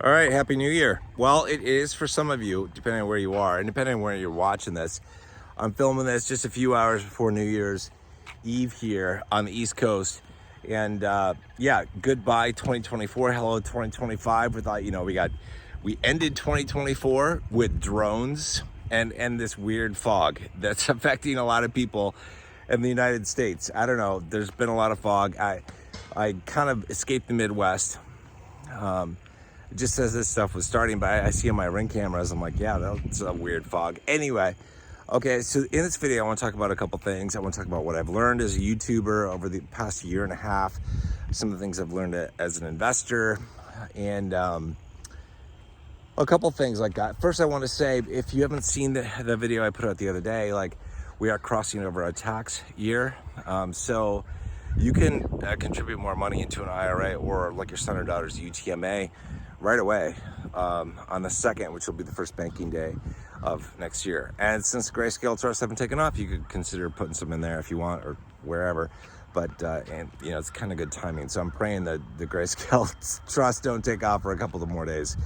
All right, Happy New Year. Well, it is for some of you, depending on where you are and depending on where you're watching this. I'm filming this just a few hours before New Year's Eve here on the East Coast. And yeah, goodbye 2024, hello 2025. We ended 2024 with drones and this weird fog that's affecting a lot of people in the United States. I don't know, there's been a lot of fog. I kind of escaped the Midwest. Just as this stuff was starting, but I see on my Ring cameras, I'm like, yeah, that's a weird fog. Anyway, okay, so in this video, I want to talk about a couple things. I want to talk about what I've learned as a YouTuber over the past year and a half, some of the things I've learned as an investor, and a couple things like that. First, I want to say, if you haven't seen the video I put out the other day, like, we are crossing over a tax year, so you can contribute more money into an IRA or like your son or daughter's UTMA right away on the 2nd, which will be the first banking day of next year. And since grayscale trusts haven't taken off, you could consider putting some in there if you want, or wherever. But and you know, it's kind of good timing. So I'm praying that the grayscale trusts don't take off for a couple of more days.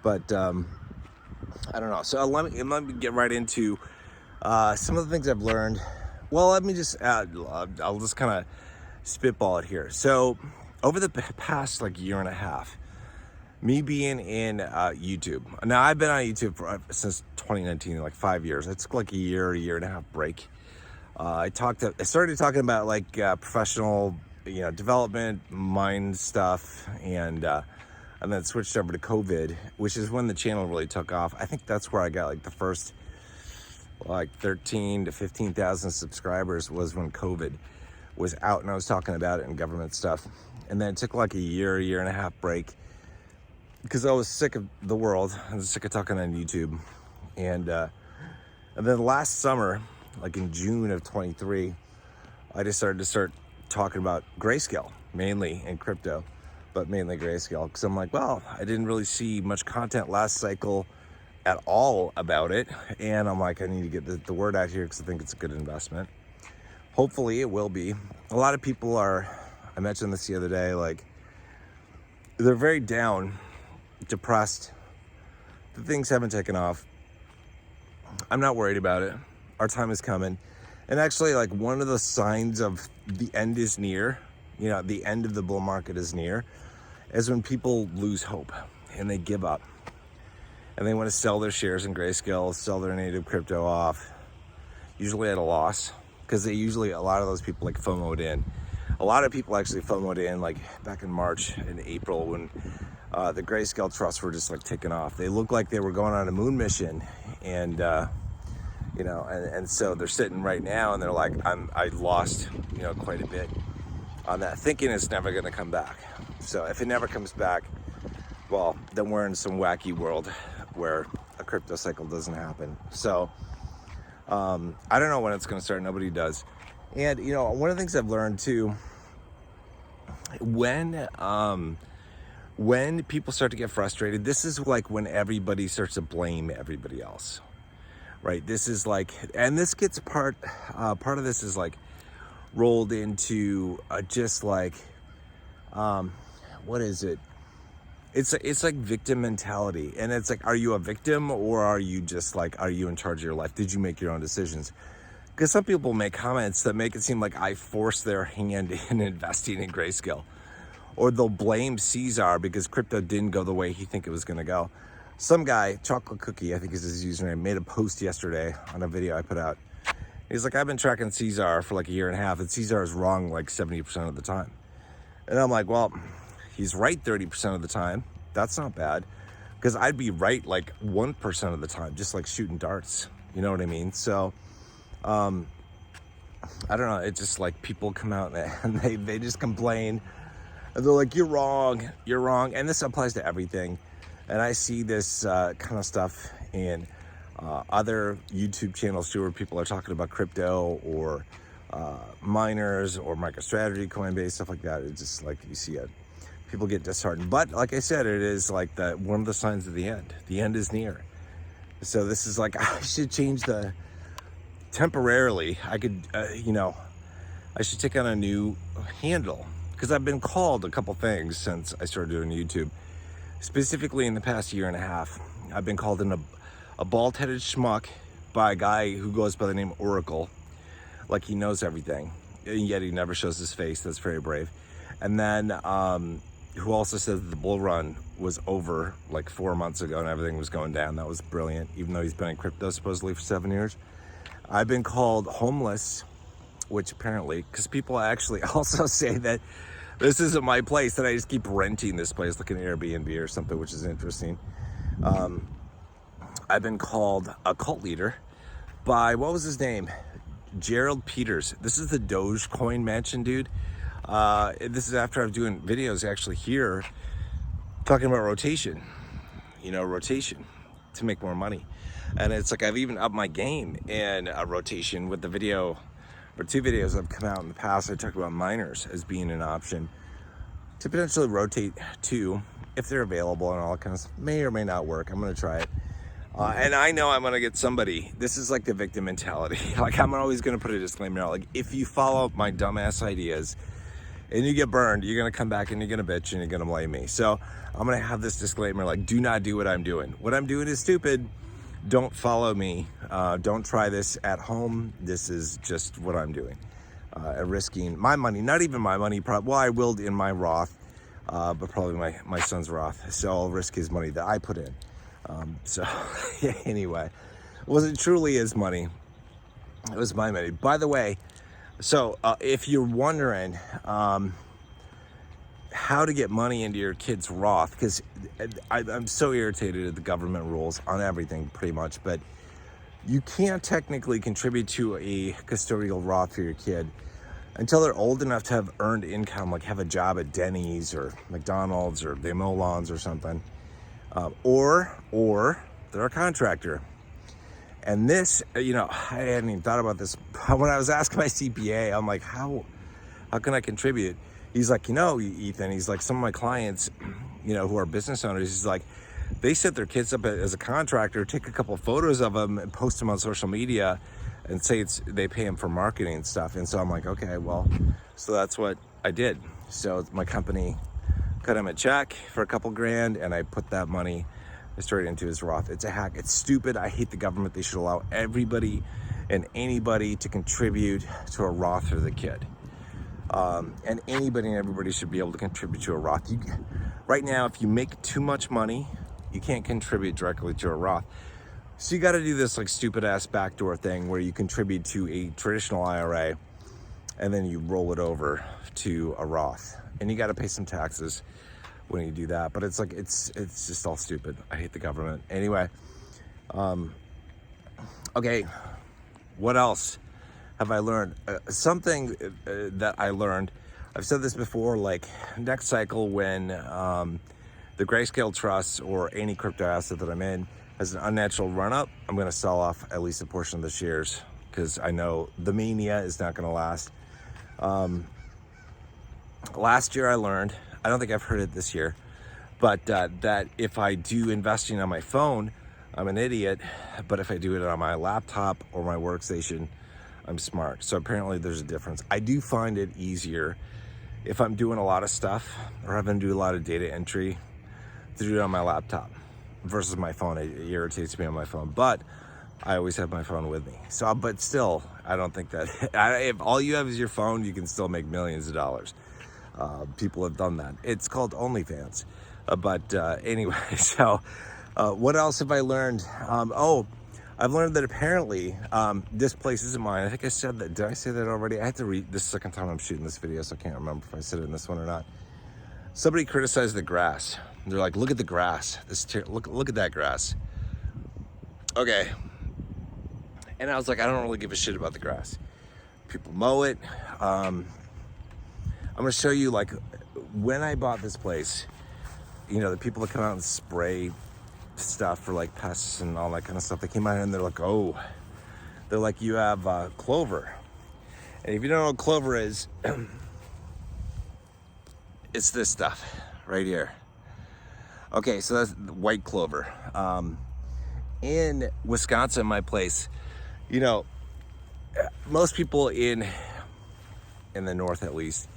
But I don't know. So let me get right into some of the things I've learned. Well, let me just I'll just kind of spitball it here. So over the past like year and a half, me being in YouTube. Now I've been on YouTube since 2019, like 5 years. It's like a year and a half break. I started talking about like professional, development, mind stuff, and then switched over to COVID, which is when the channel really took off. I think that's where I got like the first like 13 to 15,000 subscribers was when COVID was out and I was talking about it and government stuff. And then it took like a year and a half break because I was sick of the world. I was sick of talking on YouTube. And then last summer, like in June of 23, I just started to talking about grayscale, mainly in crypto, but mainly grayscale. Because I'm like, well, I didn't really see much content last cycle at all about it. And I'm like, I need to get the word out here because I think it's a good investment. Hopefully it will be. A lot of people I mentioned this the other day, like, they're very down, depressed. The things haven't taken off. I'm not worried about it. Our time is coming. And actually, like, one of the signs of the end is near, the end of the bull market is near, is when people lose hope and they give up. And they want to sell their shares in grayscale, sell their native crypto off, usually at a loss. Because a lot of those people like FOMO'd in. A lot of people actually FOMO'd in like back in March and April when the grayscale trusts were just like taking off. They looked like they were going on a moon mission, and and so they're sitting right now and they're like, I lost quite a bit on that, thinking it's never going to come back. So if it never comes back, well, then we're in some wacky world where a crypto cycle doesn't happen. So I don't know when it's going to start. Nobody does. And, one of the things I've learned too, when people start to get frustrated, this is like when everybody starts to blame everybody else, right? This is like, and this gets part of this is like rolled into just like, what is it? It's like victim mentality. And it's like, are you a victim or are you just like, are you in charge of your life? Did you make your own decisions? Because some people make comments that make it seem like I forced their hand in investing in grayscale. Or they'll blame Caesar because crypto didn't go the way he think it was gonna go. Some guy, Chocolate Cookie, I think is his username, made a post yesterday on a video I put out. He's like, I've been tracking Caesar for like a year and a half and Caesar is wrong like 70% of the time. And I'm like, well, he's right 30% of the time. That's not bad. Because I'd be right like 1% of the time, just like shooting darts. You know what I mean? So, I don't know. It's just like people come out and they just complain. And they're like, you're wrong. And this applies to everything. And I see this kind of stuff in other YouTube channels too, where people are talking about crypto or miners or MicroStrategy, Coinbase, stuff like that. It's just like you see it. People get disheartened. But like I said, it is like one of the signs of the end. The end is near. So this is like, I should change temporarily. I could, I should take on a new handle because I've been called a couple things since I started doing YouTube. Specifically in the past year and a half, I've been called a bald-headed schmuck by a guy who goes by the name Oracle, like he knows everything, and yet he never shows his face. That's very brave. And then who also says that the bull run was over like 4 months ago and everything was going down. That was brilliant, even though he's been in crypto supposedly for 7 years. I've been called homeless, which apparently, because people actually also say that this isn't my place, that I just keep renting this place like an Airbnb or something, which is interesting. I've been called a cult leader by, what was his name? Gerald Peters. This is the Dogecoin mansion dude. This is after I'm doing videos actually here talking about rotation, rotation to make more money. And it's like I've even upped my game in rotation with the video, or 2 videos that have come out in the past. I talked about miners as being an option to potentially rotate to if they're available and all that kind of stuff. May or may not work. I'm going to try it. And I know I'm going to get somebody. This is like the victim mentality. Like, I'm always going to put a disclaimer out. Like, if you follow my dumbass ideas and you get burned, you're going to come back and you're going to bitch and you're going to blame me. So I'm going to have this disclaimer, like, do not do what I'm doing. What I'm doing is stupid. Don't follow me. Don't try this at home. This is just what I'm doing. Risking my money, not even my money. Well, I willed in my Roth, but probably my son's Roth. So I'll risk his money that I put in. So anyway, it wasn't truly his money. It was my money. By the way, so if you're wondering how to get money into your kid's Roth, because I'm so irritated at the government rules on everything pretty much, but you can't technically contribute to a custodial Roth for your kid until they're old enough to have earned income, like have a job at Denny's or McDonald's or the mow lawns or something. Or they're a contractor. And this, I hadn't even thought about this. When I was asking my CPA, I'm like, how can I contribute? He's like, Ethan, he's like, some of my clients, who are business owners, he's like, they set their kids up as a contractor, take a couple of photos of them and post them on social media and say they pay them for marketing and stuff. And so I'm like, okay, well, so that's what I did. So my company cut him a check for a couple grand, and I put that money straight into his Roth. It's a hack. It's stupid. I hate the government. They should allow everybody and anybody to contribute to a Roth for the kid. And anybody and everybody should be able to contribute to a Roth. Right now, if you make too much money, you can't contribute directly to a Roth. So you got to do this like stupid ass backdoor thing where you contribute to a traditional IRA and then you roll it over to a Roth. And you got to pay some taxes when you do that, but it's like it's just all stupid. I hate the government. Anyway, okay, what else have I learned? Something that I learned, I've said this before, like next cycle when the Grayscale Trust or any crypto asset that I'm in has an unnatural run up, I'm going to sell off at least a portion of the shares because I know the mania is not going to last. Last year I learned, I don't think I've heard it this year, but that if I do investing on my phone, I'm an idiot, but if I do it on my laptop or my workstation, I'm smart. So apparently there's a difference. I do find it easier if I'm doing a lot of stuff or having to do a lot of data entry to do it on my laptop versus my phone. It irritates me on my phone, but I always have my phone with me. So, but still, I don't think that if all you have is your phone, you can still make millions of dollars. People have done that. It's called OnlyFans. But anyway, so what else have I learned? I've learned that apparently this place isn't mine. I think I said that. Did I say that already? I had to read this second time I'm shooting this video, so I can't remember if I said it in this one or not. Somebody criticized the grass. They're like, look at the grass. Look at that grass. Okay. And I was like, I don't really give a shit about the grass. People mow it. I'm going to show you, like, when I bought this place, the people that come out and spray stuff for, like, pests and all that kind of stuff, they came out and they're like, you have Clover. And if you don't know what Clover is, it's this stuff right here. Okay, so that's white clover. In Wisconsin, my place, most people in the north at least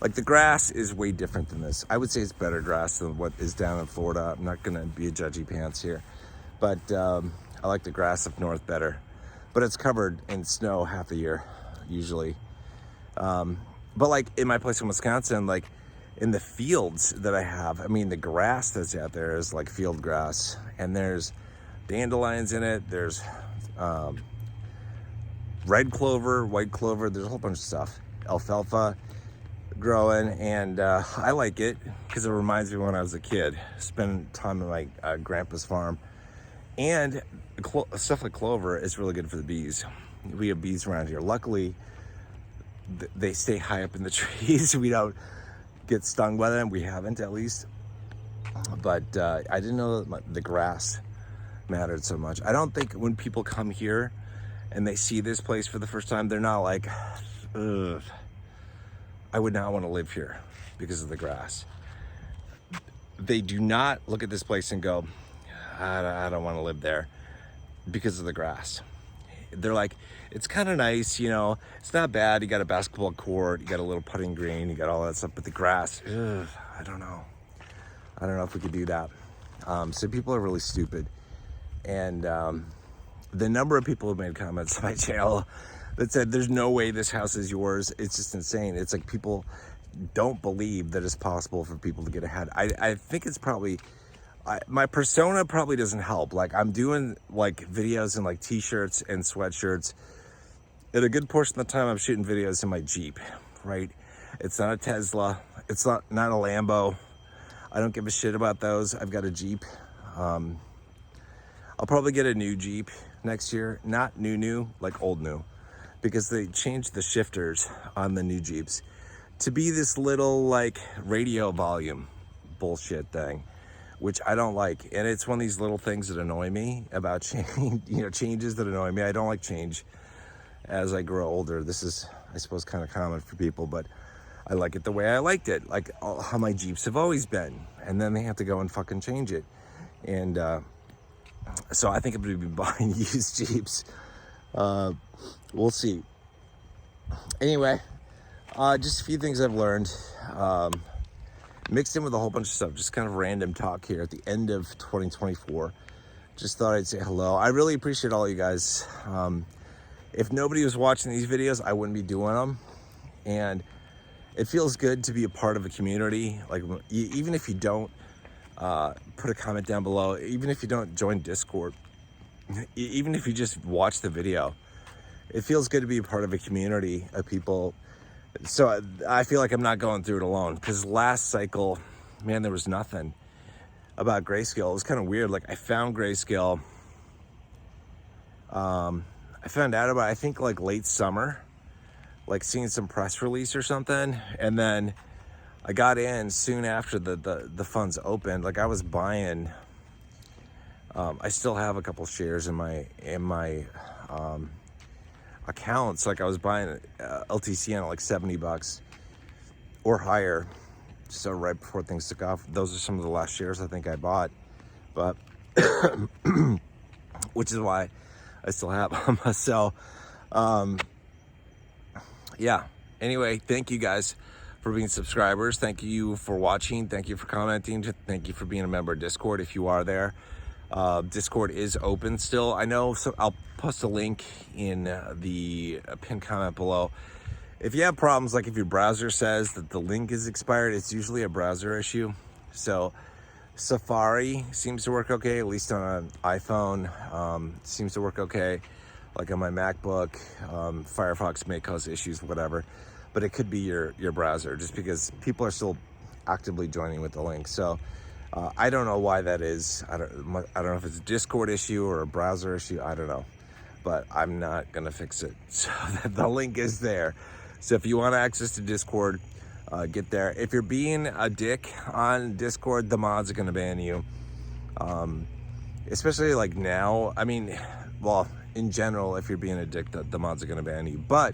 Like the grass is way different than this. I would say it's better grass than what is down in Florida. I'm not gonna be a judgy pants here, but I like the grass up north better. But it's covered in snow half the year, usually. But like in my place in Wisconsin, like in the fields that I have, I mean, the grass that's out there is like field grass, and there's dandelions in it. There's red clover, white clover. There's a whole bunch of stuff. Alfalfa growing, and I like it because it reminds me when I was a kid, spending time at my grandpa's farm. And stuff like clover is really good for the bees. We have bees around here. Luckily, they stay high up in the trees. We don't get stung by them. We haven't, at least. But I didn't know that the grass mattered so much. I don't think when people come here and they see this place for the first time, they're not like, ugh, I would not want to live here because of the grass. They do not look at this place and go, I don't want to live there because of the grass. They're like, it's kind of nice, you know, it's not bad. You got a basketball court, you got a little putting green, you got all that stuff, but the grass, ugh, I don't know if we could do that. So people are really stupid. And the number of people who made comments on my channel that said, there's no way this house is yours, it's just insane. It's like people don't believe that it's possible for people to get ahead. I think it's probably, my persona probably doesn't help. Like I'm doing like videos in like t-shirts and sweatshirts, and a good portion of the time I'm shooting videos in my Jeep, right? It's not a Tesla, it's not a Lambo. I don't give a shit about those. I've got a Jeep. I'll probably get a new Jeep next year. Not new, like old new, because they changed the shifters on the new Jeeps to be this little like radio volume bullshit thing, which I don't like. And it's one of these little things that annoy me about change, changes that annoy me. I don't like change as I grow older. This is, I suppose, kind of common for people, but I like it the way I liked it, like how my Jeeps have always been. And then they have to go and fucking change it. And so I think I'm gonna be buying used Jeeps. We'll see. Anyway, just a few things I've learned. Mixed in with a whole bunch of stuff, just kind of random talk here at the end of 2024. Just thought I'd say hello. I really appreciate all you guys. If nobody was watching these videos, I wouldn't be doing them. And it feels good to be a part of a community. Like even if you don't put a comment down below, even if you don't join Discord, even if you just watch the video, it feels good to be a part of a community of people. So I feel like I'm not going through it alone, because last cycle, man, there was nothing about grayscale. It was kind of weird. Like I found grayscale. I found out about, I think like late summer, like seeing some press release or something. And then I got in soon after the funds opened. Like I was buying, I still have a couple shares in my accounts. Like I was buying LTCN at like $70 or higher. So right before things took off, those are some of the last shares I think I bought, but which is why I still have them. So yeah, anyway, thank you guys for being subscribers. Thank you for watching. Thank you for commenting. Thank you for being a member of Discord if you are there. Discord is open still. I know, so I'll post a link in the pinned comment below. If you have problems, like if your browser says that the link is expired, it's usually a browser issue. So Safari seems to work okay, at least on an iPhone. Seems to work okay, like on my MacBook. Firefox may cause issues, whatever, but it could be your browser, just because people are still actively joining with the link. So I don't know why that is. I don't know if it's a Discord issue or a browser issue. I don't know, but I'm not gonna fix it. So the link is there. So if you want access to Discord, get there. If you're being a dick on Discord, the mods are gonna ban you. Especially like now. I mean, well, in general, if you're being a dick, the mods are gonna ban you. But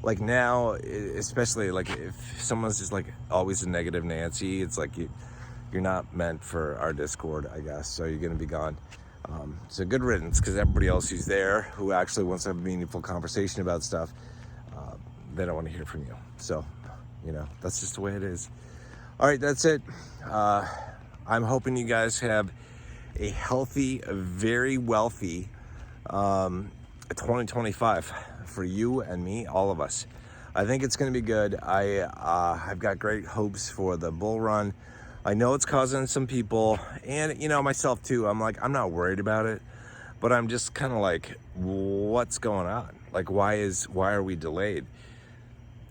like now, especially like if someone's just like always a negative Nancy, it's like you're not meant for our Discord, I guess. So you're gonna be gone. So good riddance, because everybody else who's there, who actually wants to have a meaningful conversation about stuff, they don't want to hear from you. So You know, that's just the way it is. All right, that's it. I'm hoping you guys have a healthy, very wealthy 2025 for you and me, all of us. I think it's going to be good. I've got great hopes for the bull run. I know it's causing some people, and you know, myself too. I'm like, I'm not worried about it, but I'm just kind of like, what's going on? Like, why are we delayed?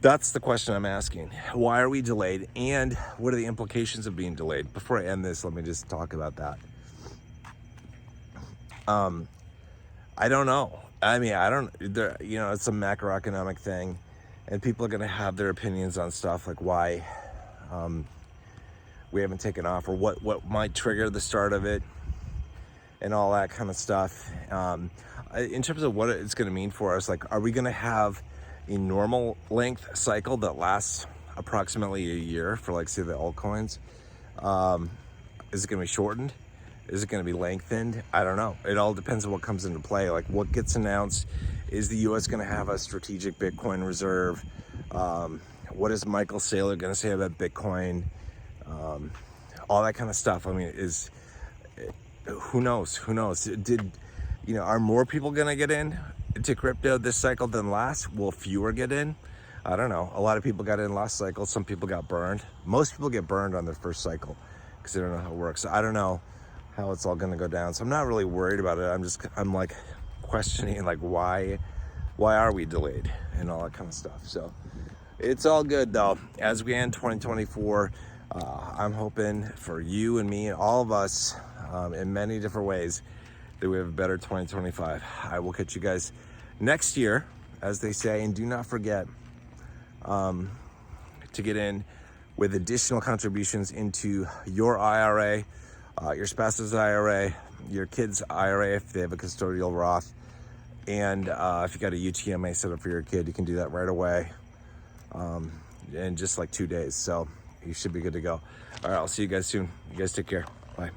That's the question I'm asking. Why are we delayed, and what are the implications of being delayed? Before I end this, let me just talk about that. I don't know. I mean, you know, it's a macroeconomic thing, and people are going to have their opinions on stuff like why we haven't taken off, or what might trigger the start of it, and all that kind of stuff. In terms of what it's going to mean for us, like, are we going to have a normal length cycle that lasts approximately a year for, like, say, the altcoins? Is it going to be shortened? Is it going to be lengthened? I don't know. It all depends on what comes into play. Like, what gets announced. Is the U.S. going to have a strategic Bitcoin reserve? What is Michael Saylor going to say about Bitcoin? All that kind of stuff. I mean, who knows? Who knows? Are more people going to get in to crypto this cycle than last? Will fewer get in? I don't know. A lot of people got in last cycle. Some people got burned. Most people get burned on their first cycle because they don't know how it works. So I don't know how it's all going to go down. So I'm not really worried about it. I'm like questioning, like, why are we delayed and all that kind of stuff. So it's all good though. As we end 2024, I'm hoping for you and me and all of us in many different ways that we have a better 2025. I will catch you guys next year, as they say, and do not forget to get in with additional contributions into your IRA, your spouse's IRA, your kid's IRA if they have a custodial Roth, and if you got a UTMA set up for your kid, you can do that right away in just like 2 days. So you should be good to go. All right, I'll see you guys soon. You guys take care. Bye.